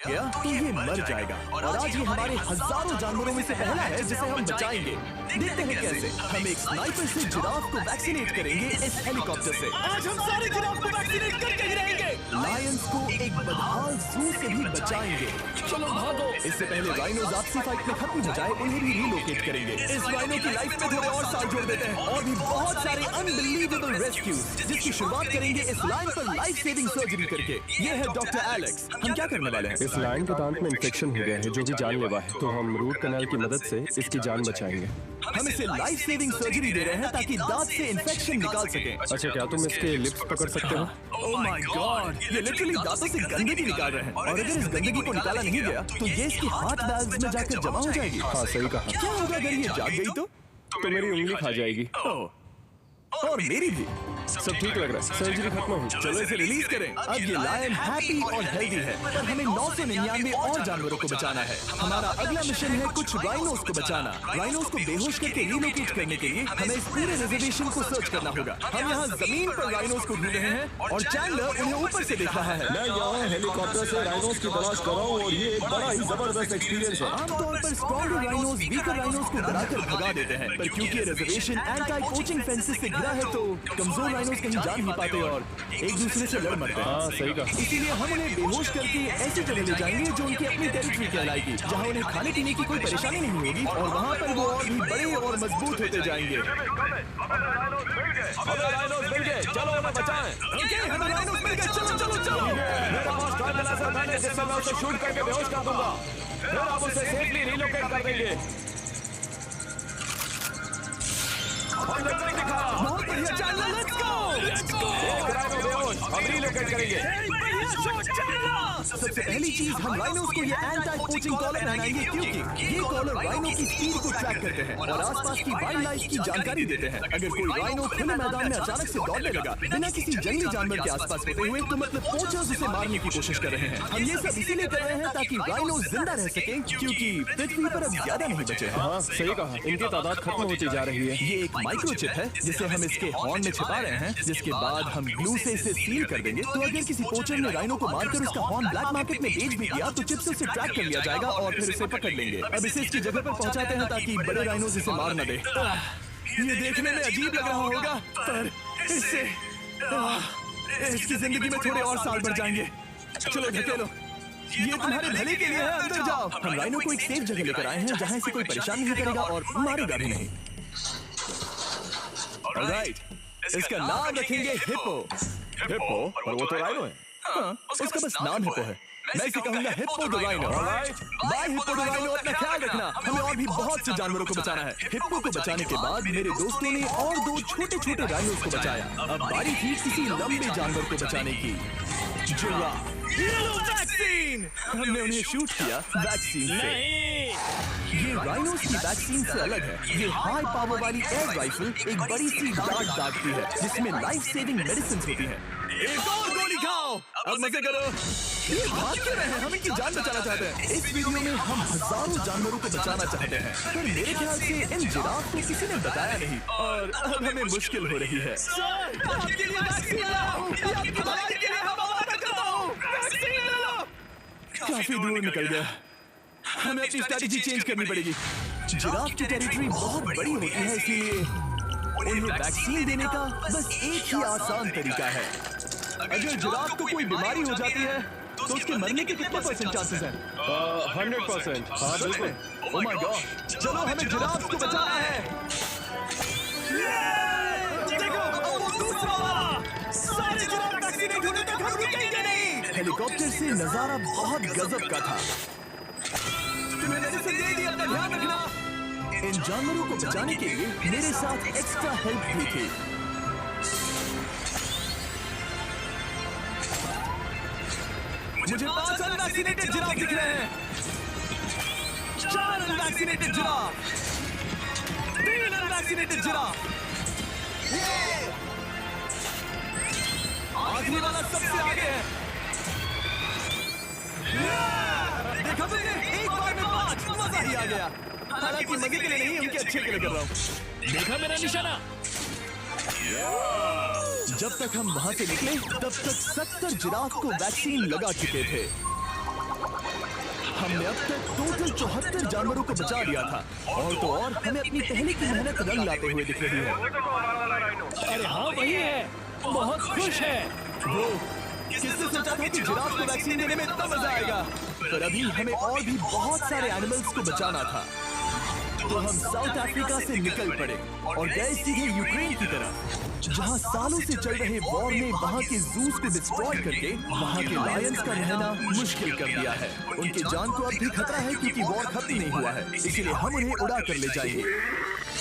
गया तो ये मर जाएगा। और आज ये हमारे हजारों जानवरों में से पहला है जिसे हम बचाएंगे। देखते हैं कैसे। हम एक स्नाइपर से जिराफ को वैक्सीनेट करेंगे इस हेलीकॉप्टर से। आज हम सारे जिराफ को वैक्सीनेट करके ही रहेंगे। लायंस को एक बदहाल जू से भी बचाएंगे। चलो भागो। इससे पहले राइनोज आपसी फाइट में खत्म हो जाए उन्हें भी रिलोकेट करेंगे। इस राइनो की लाइफ में थोड़े और साल जोड़ देते हैं और भी बहुत सारे अनबिलीवेबल रेस्क्यूज जिसकी शुरुआत करेंगे इस लायन पर लाइफ सेविंग सर्जरी करके। ये है डॉक्टर एलेक्स। हम क्या करने वाले हैं? इस लायन के दांत में इन्फेक्शन हो गया है जो कि जानलेवा है, तो हम रूट कैनाल की मदद से इसकी जान बचाएंगे। हम इसे लाइफ सेविंग सर्जरी दे रहे हैं ताकि दांत से इन्फेक्शन निकाल सकें। अच्छा, क्या तुम इसके लिप्स पकड़ सकते हो? ओह माय गॉड, ये लिटरली दांतों से गंदगी निकाल रहे हैं और अगर इस गंदगी को निकाला नहीं गया तो ये इसकी हार्ट वैल्व्स में जाकर जमा हो जाएगी। हाँ, सही कहा। क्या होगा अगर ये जाग गई तो मेरी उंगली खा जाएगी। और मेरी भी। सब ठीक लग रहा है, सर्जरी खत्म हुई। चलो इसे रिलीज करें। अब ये लायन हैप्पी और हेल्दी है, पर हमें 999 और जानवरों को बचाना है। हमारा अगला मिशन है कुछ राइनोस को बचाना। राइनोस को बेहोश करके रिलोकेट करने के लिए हमें इस पूरे रिजर्वेशन को सर्च करना होगा। हम यहाँ जमीन पर राइनोस को ढूंढ रहे हैं और चैंडलर उन्हें ऊपर से देख रहा है। मैं यहाँ हेलीकॉप्टर से राइनोस की तलाश कर रहा हूँ और ये एक बड़ा ही जबरदस्त एक्सपीरियंस है। आमतौर पर स्ट्रॉन्गर राइनोस वीकर राइनोस को डराकर भगा देते हैं, पर क्योंकि रिजर्वेशन एंटी पोचिंग फेंसेस से घिरा है तो कमजोर राइनोस कहीं जान नहीं पाते और एक दूसरे से लड़ मरते हैं। हाँ, सही कहा। इसीलिए हम उन्हें बेहोश करके ऐसी जगह ले जाएंगे जो उनकी अपनी टेरिटरी कहलाएगी, जहाँ उन्हें खाने पीने की कोई परेशानी नहीं होगी और वहाँ पर वो और भी बड़े और मजबूत होते जाएंगे। हमें राइनोस मिल गए, चलो उन्हें बचाएं। ओके, हमें राइनोस मिल गए, चलो चलो चलो। मेरा पास ट्राइबल एसेट है जिससे मैं उसे शूट करके बेहोश कर दूंगा, फिर आप उसे सेफली रिलोकेट कर देंगे। बहुत बढ़िया चैनल, लेट्स गो। एक राइनो बेहोश, हम रिलोकेट करेंगे। सबसे पहली चीज हम राइनोस को ये एंटी पोचिंग कॉलर पहनाएंगे क्योंकि ये कॉलर राइनो की स्पीड को ट्रैक करते हैं और आसपास की वाइल्ड लाइफ की जानकारी देते हैं। अगर कोई राइनो खुले मैदान में अचानक से दौड़ने लगा बिना किसी जंगली जानवर के आसपास होते हुए तो मतलब पोचर्स उसे मारने की कोशिश कर रहे हैं। हम ये सब इसीलिए कर रहे हैं ताकि राइनो जिंदा रह सकें क्योंकि पृथ्वी पर अब ज्यादा नहीं बचे हैं। हाँ, सही कहा, इनकी तादाद खत्म होती जा रही है। ये एक माइक्रोचिप है जिसे हम इसके हॉर्न में छिपा रहे हैं, जिसके बाद हम ग्लू से इसे सील कर देंगे। तो अगर किसी पोचर ने राइनो को मारकर उसका हॉर्न ब्लैक मार्केट में बेच भी दिया तो चिप से उसे ट्रैक कर लिया जाएगा और फिर इसे पकड़ लेंगे। अब इसे इसकी जगह पर पहुंचाते हैं ताकि बड़े राइनोस इसे मार न दे। ये देखने में अजीब लग रहा होगा पर इससे इसकी जिंदगी में थोड़े और साल बढ़ जाएंगे। चलो ढकेलो, ये तुम्हारे भले के लिए है, अंदर जाओ। हम राइनो को एक सेफ जगह लेकर आए हैं जहाँ इसे कोई परेशान नहीं करेगा और मारेगा भी नहीं। ऑलराइट, इसका नाम रखेंगे हिप्पो। हिप्पो? पर वो तो राइनो है। हाँ, उसका बस नाम हिप्पो है। मैं इसे कहूंगा hippo the rhino. Bye hippo the rhino, अपना ख्याल रखना। हमें और भी बहुत से जानवरों को बचाना है। हिप्पो को बचाने के बाद मेरे दोस्तों ने और 2 छोटे-छोटे राइनोस को बचाया। अब बारी थी किसी लंबे जानवर को बचाने की। जिराफ। वैक्सीन। हमने उन्हें शूट किया वैक्सीन से। ये राइनोस की वैक्सीन से अलग है। ये हाई पावर वाली एयर राइफल एक बड़ी सी डार्ट दागती है जिसमें लाइफ सेविंग मेडिसिन होती है। एक और गोली खाओ, अब मजे करो। ये भाग क्यों रहे हैं? हम इनकी जान बचाना चाहते हैं। इस वीडियो में हम हजारों जानवरों को बचाना चाहते हैं, पर मेरे ख्याल से इन जिराफ को किसी ने बताया नहीं और अब हमें मुश्किल हो रही है। आपके लिए वैक्सीन लाओ, आपकी भलाई के लिए हम वादा करता हूं, वैक्सीन ले लो। काफी दूर निकल गया, हमें अपनी स्ट्रेटेजी चेंज करनी पड़ेगी। जिराफ की टेरिटरी बहुत बड़ी होती है, इसीलिए उन्हें वैक्सीन देने का बस एक ही आसान तरीका है। अगर जिराफ को कोई बीमारी हो जाती है तो उसके मरने के कितने % चांसेस हैं? 100%। हाँ, बिल्कुल। ओह माय गॉड, चलो हमें जिराफ को बचाना है। देखो, अब वो दूसरा वाला। सारे जिराफ वैक्सीनेट होने तक हम रुकेंगे नहीं। हेलीकॉप्टर से नजारा बहुत गजब का था। तुम्हें मेडिसिन दे दी, अपना ध्यान रखना। इन जानवरों को बचाने के लिए मेरे साथ एक्स्ट्रा हेल्प भी थी। मुझे 5 अनवैक्सीनेटेड जिराफ दिख रहे हैं। 4 अनवैक्सीनेटेड जिराफ, 3 अनवैक्सीनेटेड जिराफ। आखिरी वाला सबसे आगे है। देखा तुमने, एक बार में 5, मजा ही आ गया। हालांकि मजे के लिए नहीं, उनके अच्छे के लिए कर रहा हूँ। देखा मेरा निशाना? जब तक हम वहां से निकले तब तक 70 जिराफ को वैक्सीन लगा चुके थे। हमने अब तक टोटल 74 जानवरों को बचा लिया था, और तो और हमें अपनी पहले की मेहनत रंग लाते हुए दिख रही है। अरे हाँ वही है, बहुत खुश है। वो किसने सोचा था कि जिराफ को वैक्सीन देने में इतना मजा आएगा? पर अभी हमें और भी बहुत सारे एनिमल्स को बचाना था, तो हम साउथ अफ्रीका से निकल पड़े और गए सीधे यूक्रेन की तरफ, जहां सालों से चल रहे वॉर ने वहां के जूस को डिस्ट्रॉय करके वहां के लायंस का रहना मुश्किल कर दिया है। उनकी जान को अब भी खतरा है क्योंकि वॉर खत्म नहीं हुआ है, इसीलिए हम उन्हें उड़ा कर ले जाएंगे,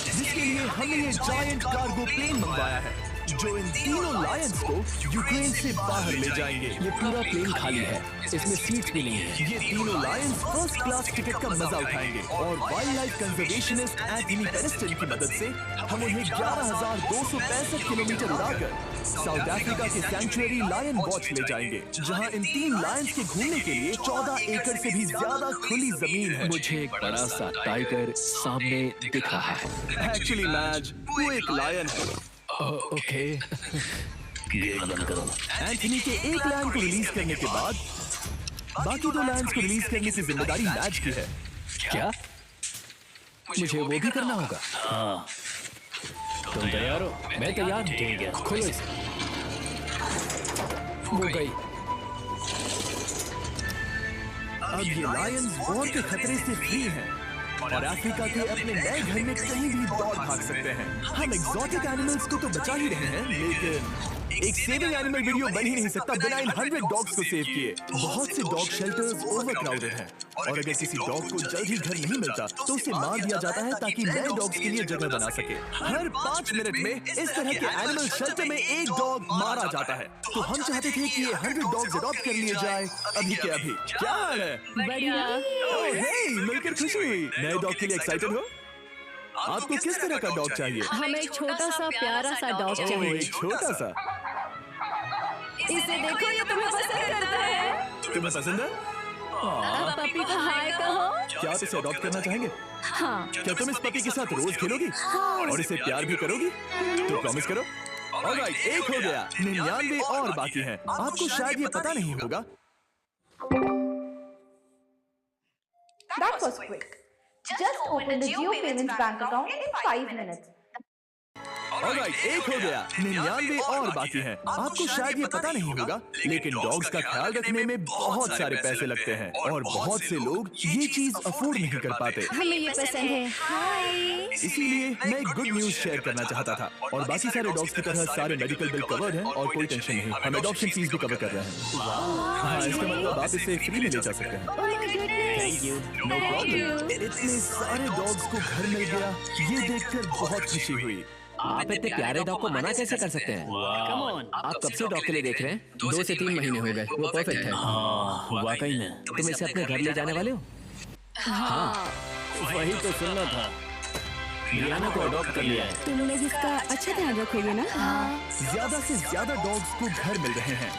जिसके लिए हमने ये जायंट कार्गो प्लेन मंगवाया है जो इन तीनों लायंस को यूक्रेन से बाहर ले जाएंगे। ये पूरा प्लेन खाली है, इसमें सीट्स भी नहीं है। ये तीनों लायंस फर्स्ट क्लास टिकट का मजा उठाएंगे और वाइल्ड लाइफ कंजर्वेशनिस्ट एंथनी पेनिस्टन की मदद से हम उन्हें 11,265 किलोमीटर उड़ाकर साउथ अफ्रीका के सैंक्चुअरी लायन वॉच ले जाएंगे, जहां इन 3 लायंस के घूमने के लिए 14 एकड़ से भी ज्यादा खुली जमीन है। मुझे एक बड़ा सा टाइगर सामने दिख रहा है। एक्चुअली मैच वो एक लायन है। ओके, गेट बंद करो। एंथनी के एक लायन को रिलीज करने के बाद बाकी 2 लायंस को रिलीज करने की जिम्मेदारी मैच की है। क्या मुझे वो भी करना होगा? हाँ, तुम तैयार हो? मैं तैयार हूँ। ठीक है, खोलो इसे। वो गई। अब ये लायंस वॉर के खतरे से फ्री हैं और अफ्रीका के अपने नए घर में कहीं भी दौड़ भाग सकते हैं। हम एक्सोटिक एनिमल्स को तो बचा ही रहे हैं, लेकिन एक सेविंग एनिमल वीडियो बन ही नहीं सकता बिना इन 100 डॉग्स को सेव किए। बहुत से डॉग शेल्टर्स ओवरक्राउडेड हैं और अगर किसी डॉग को जल्दी घर नहीं मिलता तो उसे मार दिया जाता है ताकि नए डॉग्स के लिए जगह बना सके। हर 5 मिनट में इस तरह के एनिमल शेल्टर में एक डॉग मारा जाता है, तो हम चाहते थे कि ये 100 डॉग्स अडॉप्ट कर लिए जाए अभी के अभी। क्या हाल है? बढ़िया। ओह हे, मिलकर खुशी हुई। नए डॉग के लिए एक्साइटेड हो? आपको किस तरह का डॉग चाहिए? हमें एक छोटा सा प्यारा सा डॉग ओह, चाहिए। एक छोटा सा। इसे देखो, ये तुम्हें पसंद करता है। तुम्हें पसंद है? अब पपी को हाय कहो। क्या आप इसे अडॉप्ट करना चाहेंगे? हाँ। क्या तुम इस पपी के साथ रोज खेलोगी और इसे प्यार भी करोगी? तो प्रॉमिस करो। ऑलराइट, एक हो गया, 99 और बाकी हैं। आपको शायद ये पता नहीं होगा। That was quick. Just open the Jio Payments bank account in 5 minutes. Alright, एक हो गया, 99 और बाकी हैं। आपको शायद ये पता नहीं होगा, लेकिन डॉग्स का ख्याल रखने में बहुत सारे पैसे लगते हैं और बहुत से लोग ये चीज अफोर्ड नहीं कर पाते। हमें ये पसंद है। हाय। इसीलिए मैं एक गुड न्यूज शेयर करना चाहता था, और बाकी सारे डॉग्स की तरह सारे मेडिकल बिल कवर्ड हैं और कोई टेंशन नहीं। हम एडॉप्शन फीस भी कवर कर रहे हैं। हाँ, इसका मतलब आप इसे फ्री में ले जा सकते हैं। Oh my goodness. Thank you. No problem. इतने सारे डॉग्स को घर मिल गया, ये देखकर बहुत खुशी हुई। आप इतने प्यारे डॉग को मना कैसे कर सकते हैं? Come on. आप कब से डॉग के लिए देख रहे हैं? 2 से 3 महीने हो गए। वो परफेक्ट है। हाँ, वाकई में। तुम इसे अपने घर ले जाने वाले हो? हाँ। वही तो सुनना था। रियाना को अडॉप्ट कर लिया है। तुम लोग इसका अच्छा ध्यान रखोगे ना? हाँ। ज्यादा से ज्यादा डॉग्स को घर मिल रहे हैं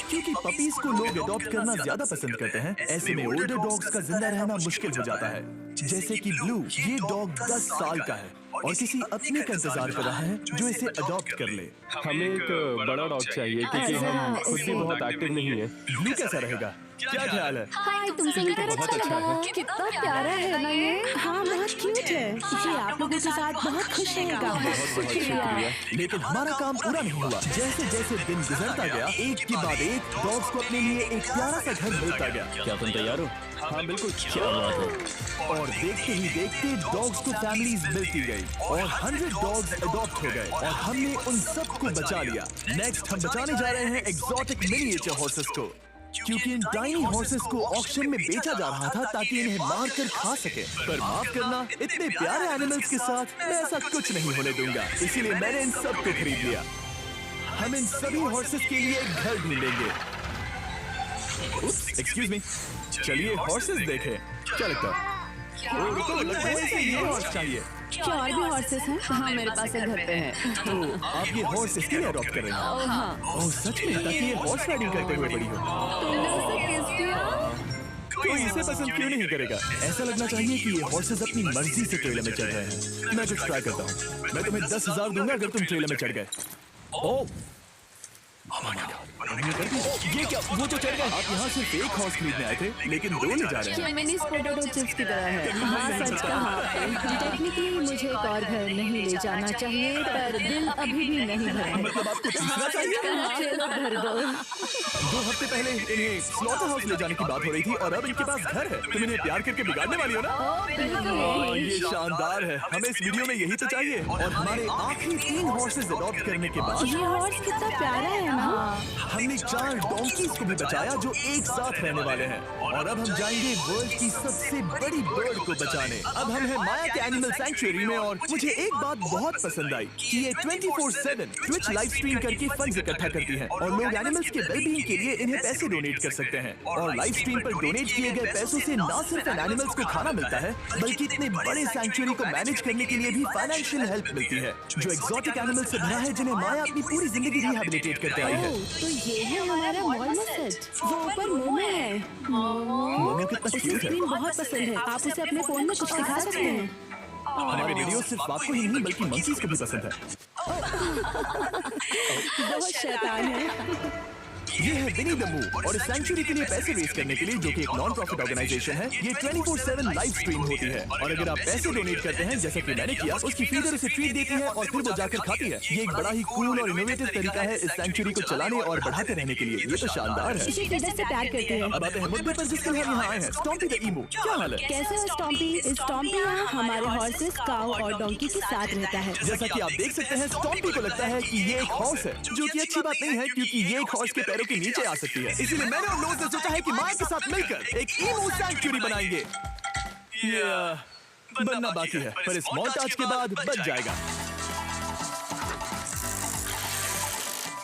क्योंकि पपीज को लोग अडॉप्ट करना ज्यादा पसंद करते हैं। ऐसे में ओल्डर डॉग्स का जिंदा रहना मुश्किल हो जाता है, जैसे कि ब्लू। ये डॉग 10 साल का है और किसी अपने का इंतजार कर रहा है जो इसे अडॉप्ट कर ले। हमें एक बड़ा डॉग चाहिए क्योंकि हम खुद भी बहुत एक्टिव नहीं है। ब्लू कैसा रहेगा? क्या ख्याल है? हाय, तुमसे मिलकर अच्छा लगा। कितना प्यारा है ना ये? हाँ, बहुत क्यूट है। ये आप लोगों के साथ बहुत खुश रहेगा। शुक्रिया। लेकिन हमारा काम पूरा नहीं हुआ। जैसे जैसे दिन गुजरता गया, एक के बाद एक डॉग्स को अपने लिए एक प्यारा सा घर मिलता गया। क्या तुम तैयार हो? हाँ बिल्कुल। क्या बात है। और देखते ही देखते डॉग्स को फैमिलीज मिलती गई और 100 डॉग्स अडॉप्ट हो गए और हमने उन सबको बचा लिया। नेक्स्ट हम बचाने जा रहे हैं एक्सोटिक मिनिएचर हॉर्सेस को, क्योंकि इन टाइनी हॉर्सेस को ऑक्शन में बेचा जा रहा था ताकि इन्हें मारकर खा सके। पर माफ करना, इतने प्यारे एनिमल्स के साथ मैं ऐसा कुछ नहीं होने दूंगा, इसीलिए मैंने इन सब को खरीद लिया। हम इन सभी हॉर्सेस के लिए एक घर ढूंढेंगे। एक्सक्यूज मी, चलिए हॉर्सेस देखें। क्या लगता है? ओ, रुको, लगता है इसे ये हॉर्स चाहिए। क्या और भी हॉर्सेस हैं? हाँ, मेरे पास एक घर पे है। तो आप ये हॉर्स इसके लिए अडॉप्ट कर रहे हैं? ओह हाँ। ओह सच में? ताकि ये हॉर्स राइडिंग करते हुए बड़ी हो। तुमने उसे किस किया? कोई इसे पसंद क्यों नहीं करेगा? ऐसा लगना चाहिए कि ये हॉर्सेस अपनी मर्जी से ट्रेलर में चढ़ रहे हैं। मैं कुछ ट्राई करता हूँ। मैं तुम्हें 10,000 दूंगा अगर तुम ट्रेलर में चढ़ गए। ओह हमने कर दिया। ये क्या, वो तो चढ़ गए। आप यहाँ सिर्फ एक हॉर्स खरीदने आए थे, लेकिन 2 ले जा रहे हैं। ये मिनी पोटैटो चिप्स की तरह है। हाँ सच कहा। टेक्निकली मुझे एक और घर नहीं ले जाना चाहिए, पर बिल अभी भी नहीं भरा है। मतलब आपको तीसरा चाहिए? चलो भर दो। 2 हफ्ते पहले इन्हें स्लॉटर हाउस ले जाने की बात हो रही थी और अब इनके पास घर है। तुम इन्हें प्यार करके बिगाड़ने वाली हो ना? बिल्कुल। ये शानदार है। हमें इस वीडियो में यही तो चाहिए। और हमारे आखिरी 3 हॉर्सेस अडॉप्ट करने के बाद ये हॉर्स कितना प्यारा है ना। हमने 4 डोंकीज को भी बचाया जो एक साथ रहने वाले हैं। और अब हम जाएंगे वर्ल्ड की सबसे बड़ी बर्ड को बचाने। अब हम हैं माया के एनिमल सैंक्चुअरी में और मुझे एक बात बहुत पसंद आई कि ये 24/7 ट्विच लाइव स्ट्रीम करके फंड्स इकट्ठा करती है और लोग एनिमल्स के वेलबीइंग के लिए इन्हें पैसे डोनेट कर सकते हैं। और लाइव स्ट्रीम पर डोनेट किए गए पैसों से न सिर्फ एनिमल्स को खाना मिलता है, बल्कि इतने बड़े सैंक्चुअरी को मैनेज करने के लिए भी फाइनेंशियल हेल्प मिलती है, जो एक्सोटिक एनिमल से भरा है जिन्हें माया अपनी पूरी जिंदगी रिहैबिलिटेट करते आई है। तो ये है हमारा मोमो सेट। वो ऊपर मोमो है। मोमो कितना उसे क्यूट है। स्क्रीन बहुत पसंद है। आप उसे अपने फोन में कुछ दिखा सकते हैं। हमारे वीडियो सिर्फ आपको ही नहीं बल्कि मंकीज को भी पसंद है। बहुत शैतान है। ये है विनी द मूव और इस सैंक्चुअरी के लिए पैसे रेज करने के लिए, जो कि एक नॉन प्रॉफिट ऑर्गेनाइजेशन है, ये 24/7 लाइव स्ट्रीम होती है। और अगर आप पैसे डोनेट करते हैं जैसे कि मैंने किया, उसकी फीडर उसे ट्रीट देती है और फिर वो जाकर खाती है। ये एक बड़ा ही कूल और इनोवेटिव तरीका है इस सैंक्चुअरी को चलाने और बढ़ाते रहने के लिए। ये तो शानदार है। इसे फीडर से प्यार करते हैं। अब आते हैं मुद्दे पर जिसके लिए हम यहाँ आए हैं, स्टॉम्पी द ईमू। क्या हाल है? कैसे हो स्टॉम्पी? स्टॉम्पी यहाँ हमारे हॉर्सेस, काऊ और डोंकी के साथ रहता है। जैसा कि आप देख सकते हैं, स्टॉम्पी को लगता है कि ये एक हॉर्स है, जो कि अच्छी बात नहीं है क्योंकि ये एक हॉर्स के पैरों के नीचे आ सकती है। इसीलिए मैंने और लोगों ने सोचा है कि माया के साथ मिलकर एक ईमू सैंक्चुअरी बनाएंगे। ये बनना बाकी है, पर इस मॉन्टाज के बाद बच जाएगा।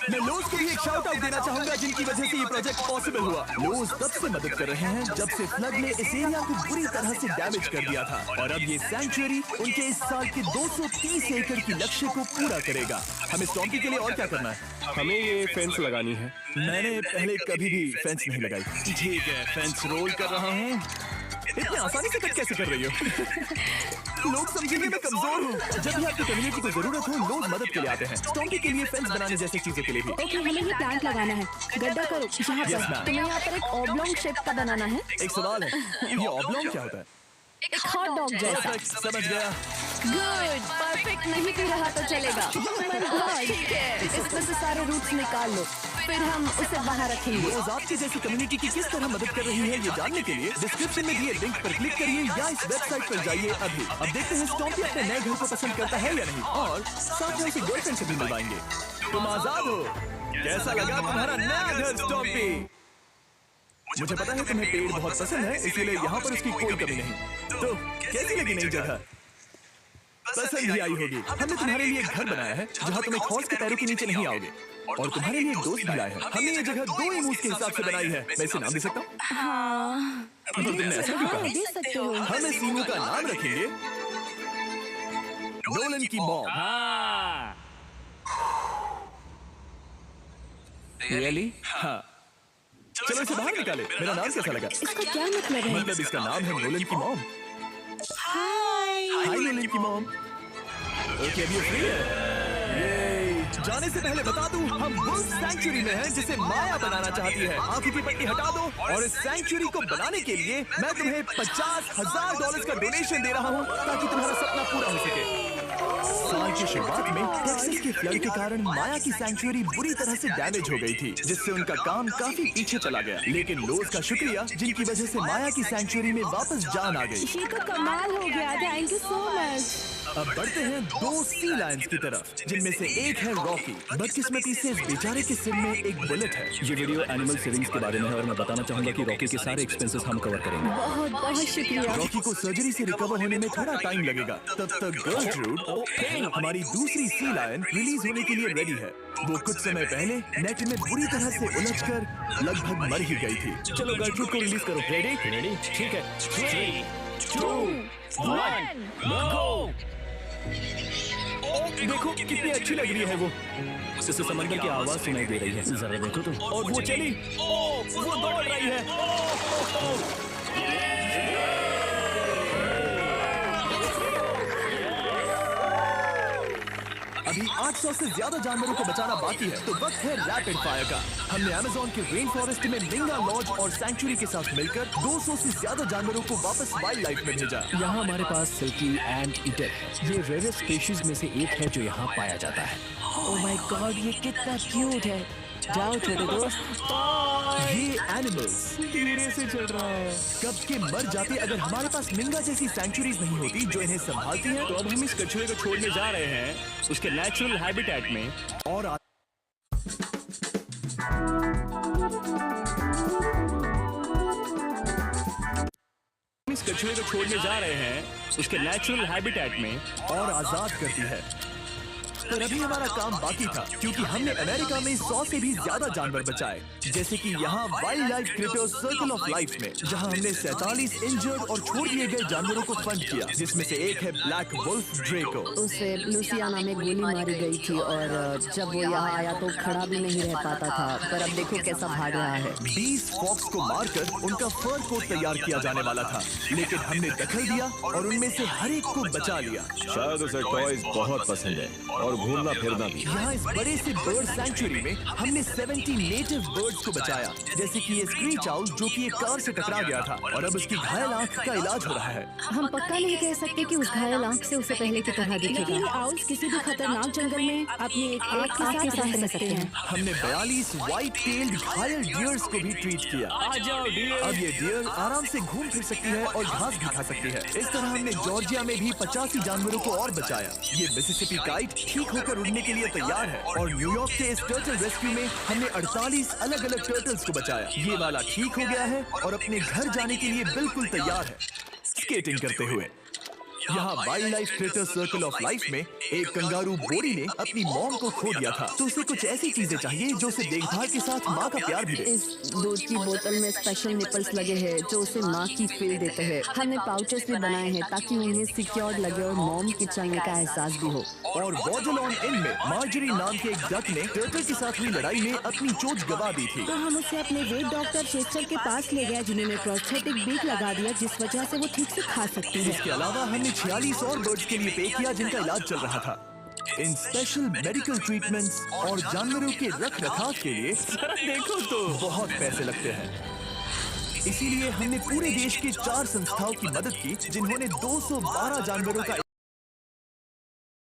मैं लोज को भी एक शाउट आउट देना चाहूंगा जिनकी वजह से ये प्रोजेक्ट पॉसिबल हुआ। लोज तब से मदद कर रहे हैं जब से फ्लड ने इस एरिया को बुरी तरह से डैमेज कर दिया था, और अब ये सैंक्चुअरी उनके इस साल के 230 एकड़ की लक्ष्य को पूरा करेगा। हमें स्टॉम्पी के लिए और क्या करना है? हमें ये फेंस लगानी है। मैंने पहले कभी भी फेंस नहीं लगाई। ठीक है, फेंस रोल कर रहा हूँ। इतने आसानी से कट कैसे कर रही हो? लोग समझेंगे मैं कमजोर हूँ। जब भी आपकी कम्युनिटी को जरूरत हो, लोग मदद के लिए आते हैं। स्टॉम्पी के लिए फेंस बनाने जैसी चीजों के लिए भी। ओके, हमें ये प्लांट लगाना है। गड्ढा करो यहाँ Yes, पर। ma'am. तुम्हें यहाँ पर एक ऑब्लोंग शेप का बनाना है। एक सवाल है, ये ऑब्लोंग क्या होता है? एक हॉट डॉग जैसा। Perfect, समझ गया। गुड, परफेक्ट नहीं भी रहा तो चलेगा। ठीक है, इसमें से सारे रूट्स निकाल लो, फिर हम उसे बाहर रखेंगे। रोज आपकी जैसी कम्युनिटी की किस तरह मदद कर रही है, ये जानने के लिए डिस्क्रिप्शन में दिए लिंक पर क्लिक करिए या इस वेबसाइट पर जाइए अभी। अब देखते हैं स्टॉम्पी अपने नए घर को पसंद करता है या नहीं, और साथ में उसे गर्लफ्रेंड से भी मिलवाएंगे। तुम आजाद हो। कैसा लगा तुम्हारा नया घर स्टॉम्पी? मुझे पता है तुम्हें पेड़ बहुत पसंद है, इसीलिए यहाँ पर उसकी कोई कमी नहीं। तो कैसी लगी नई जगह? पसंद ही आई होगी। हमने तुम्हारे लिए एक घर बनाया है जहाँ तुम एक हॉर्स के पैरों के नीचे नहीं आओगे, और तुम्हारे लिए एक दोस्त भी लाए हैं। हमने ये जगह 2 इमूस के हिसाब से बनाई है। मैं इसे नाम दे सकता हूँ? हाँ, तो तुमने ऐसा क्यों कहा? दे सकते हो। हम इस इमू का नाम रखेंगे नोलन की मॉम। रियली? हाँ, चलो इसे बाहर निकाले। मेरा नाम कैसा लगा? इसका क्या मतलब है? मतलब इसका नाम है नोलन की मॉम। हाय। हाय नोलन की मॉम। ओके, अब ये फ्री है। ये जाने से पहले बता दूं, हम वुल्फ सैंक्चुअरी में हैं जिसे माया बनाना चाहती है। आंखों की पट्टी हटा दो, और इस सैंक्चुअरी को बनाने के लिए मैं तुम्हें $50,000 का डोनेशन दे रहा हूँ ताकि तुम्हारा सपना पूरा हो सके। साल की शुरुआत में टेक्सास के फ्लड के कारण माया की सैंक्चुअरी बुरी तरह से डैमेज हो गई थी, जिससे उनका काम काफी पीछे चला गया। लेकिन लोज का शुक्रिया, जिनकी वजह से माया की सैंक्चुअरी में वापस जान आ गई। ये तो कमाल हो गया। Thank you so much. अब बढ़ते हैं 2 सी लायंस की तरफ, जिनमें से एक है रॉकी। बदकिस्मती से इस बेचारे के सिर में एक बुलेट है। ये वीडियो एनिमल सेविंग्स के बारे में है और मैं बताना चाहूंगा कि रॉकी के सारे एक्सपेंसेस हम कवर करेंगे। बहुत बहुत शुक्रिया। रॉकी को सर्जरी से रिकवर होने में थोड़ा टाइम लगेगा। तब तक गर्लफ्रूड, हमारी दूसरी सी लायन, रिलीज होने के लिए रेडी है। वो कुछ समय पहले नेट में बुरी तरह से उलझकर लगभग मर ही गई थी। चलो गर्लफ्रूड को रिलीज करो। रेडी? ठीक है। 3, 2, 1, गो! देखो कितनी अच्छी लग रही है वो। उससे समंदर की आवाज सुनाई दे रही है। जरा देखो तो। और वो चली। वो दौड़ रही है। अब अभी 800 से ज्यादा जानवरों को बचाना बाकी है, तो वक्त है रैपिड फायर का। हमने अमेज़न के रेन फॉरेस्ट में मिंगा लॉज और सैंक्चुरी के साथ मिलकर 200 से ज्यादा जानवरों को वापस वाइल्ड लाइफ में भेजा। यहाँ हमारे पास सिल्की एंड ईटर है। ये रेयरेस्ट स्पीशीज में से एक है जो यहाँ पाया जाता है। ओह माय गॉड, ये कितना क्यूट है। जाओ छोटे दोस्त। ये एनिमल्स धीरे से चल रहा है। कब के मर जाते अगर हमारे पास मिंगा जैसी सैंक्चुरीज नहीं होती जो इन्हें संभालती हैं। तो अब हम इस कछुए को छोड़ने जा रहे हैं उसके नेचुरल हैबिटेट में। और इस कछुए को छोड़ने जा रहे हैं उसके नेचुरल हैबिटेट में और आजाद करती है। पर अभी हमारा काम बाकी था, क्योंकि हमने अमेरिका में 100 से भी ज्यादा जानवर बचाए, जैसे कि यहाँ wild life creators circle of life में, जहाँ हमने 47 इंजर्ड और छोड़ दिए गए जानवरों को फंड किया, जिसमें से एक है ब्लैक वुल्फ ड्रेको। उसे लुसियाना में गोली मारी गई थी और जब वो यहाँ आया तो खड़ा भी नहीं रह पाता था, पर अब देखो कैसा भाग रहा है। 20 फॉक्स को मारकर उनका फर कोट तैयार किया जाने वाला था, लेकिन हमने दखल दिया और उनमें से हर एक को बचा लिया। शायद उसे टॉयज बहुत पसंद है और घूमना फिरना भी। यहाँ इस बड़े से बर्ड सैंक्चुरी में हमने 70 नेटिव बर्ड्स को बचाया, जैसे कि ये स्क्रीच आउल जो कि एक कार से टकरा गया था और अब उसकी घायल आंख का इलाज हो रहा है। हम पक्का नहीं कह सकते कि उस घायल आंख से उसे पहले की तरह दिखेगा। आउल्स किसी भी खतरनाक जंगल में अपनी एक आंख के साथ रह सकते हैं। हमने 42 व्हाइट टेल्ड घायल डियर्स को भी ट्रीट किया। अब ये डियर आराम से घूम फिर सकती है और घास भी खा सकती है। इस तरह हमने जॉर्जिया में भी 85 जानवरों को और बचाया। ये मिसिसिपी काइट ठीक होकर उड़ने के लिए तैयार है और न्यूयॉर्क के इस टर्टल रेस्क्यू में हमने 48 अलग अलग टर्टल्स को बचाया। ये वाला ठीक हो गया है और अपने घर जाने के लिए बिल्कुल तैयार है, स्केटिंग करते हुए। यहाँ wild life creator circle of life में एक कंगारू बोरी ने अपनी मॉम को खो दिया था, तो उसे कुछ ऐसी चीजें चाहिए जो उसे देखभाल के साथ माँ का प्यार भी दे। इस दूध की बोतल में स्पेशल निपल्स लगे हैं जो उसे माँ की फील देते हैं। हमने पाउचेस भी बनाए हैं ताकि उन्हें सिक्योर्ड लगे और मॉम की चाहिए का एहसास भी हो। और वॉजलॉन इन में मार्जरी नाम के एक डक ने टर्टल के साथ हुई लड़ाई में अपनी चोट गवा दी थी। तो हम उसे अपने वेट डॉक्टर चेस्टर के पास ले गए, जिन्होंने प्रोस्थेटिक बीक लगा दिया जिस वजह से वो ठीक से खा सकती है। इसके अलावा हमने 46 और बर्ड्स के लिए पे किया जिनका इलाज चल रहा था। इन स्पेशल मेडिकल ट्रीटमेंट्स और जानवरों के रख रखाव के लिए देखो तो बहुत पैसे लगते हैं। इसीलिए हमने पूरे देश के 4 संस्थाओं की मदद की जिन्होंने 212 जानवरों का